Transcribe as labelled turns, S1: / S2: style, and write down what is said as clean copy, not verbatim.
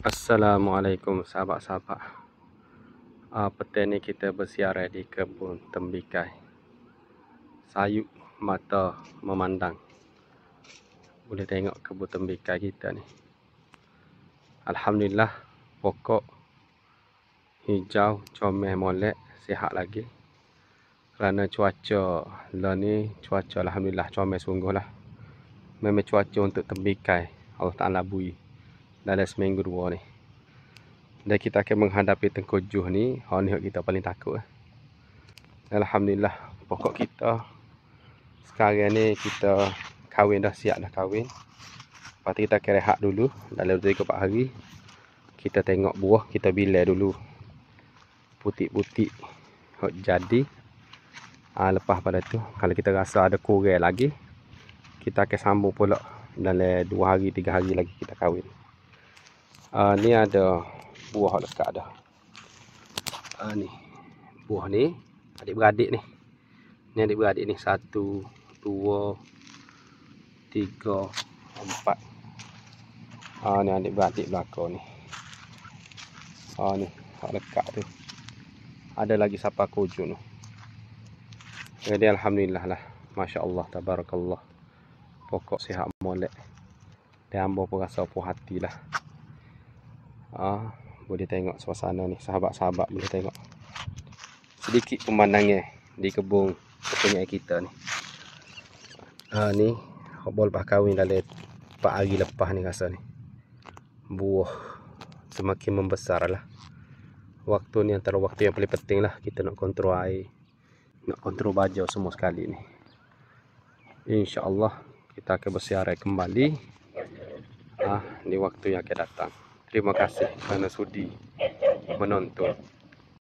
S1: Assalamualaikum sahabat-sahabat. Petang ni kita bersiaran di kebun tembikai. Sayup mata memandang. Boleh tengok kebun tembikai kita ni. Alhamdulillah, pokok hijau, comel molek, sihat lagi. Kerana cuaca lah ni, cuaca alhamdulillah comel sungguh lah. Memang cuaca untuk tembikai Allah Ta'ala bui dalam seminggu dua ni. Dan kita akan menghadapi tengkujuh ni. Ni kita paling takut. Alhamdulillah, pokok kita sekarang ni kita kahwin dah, siap dah kahwin. Lepas tu kita akan rehat dulu dalam 3-4 hari. Kita tengok buah, kita bilai dulu putik-putik jadi. Lepas pada tu, kalau kita rasa ada kurang lagi, kita akan sambung pula dalam 2 hari 3 hari lagi kita kahwin. Ni ada buah dekat dah. Ni buah ni adik-beradik ni. Ni adik-beradik ni 1 2 3 4. Ni adik-beradik belakang ni. Ni hak dekat tu. Ada lagi siapa kujun tu. Jadi alhamdulillah lah. Masya-Allah, tabarakallah. Pokok sihat molek. Dan hamba pun rasa puas hatilah. Boleh tengok suasana ni, sahabat-sahabat boleh tengok sedikit pemandangan di kebun kepunyaan kita ni. Ni hobol lepas kahwin dalam 4 hari lepas ni rasa ni. Buah semakin membesar lah. Waktu ni antara waktu yang paling penting lah. Kita nak kontrol air, nak kontrol bajau semua sekali ni. InsyaAllah kita akan bersiaran kembali di waktu yang akan datang. Terima kasih kerana sudi menonton.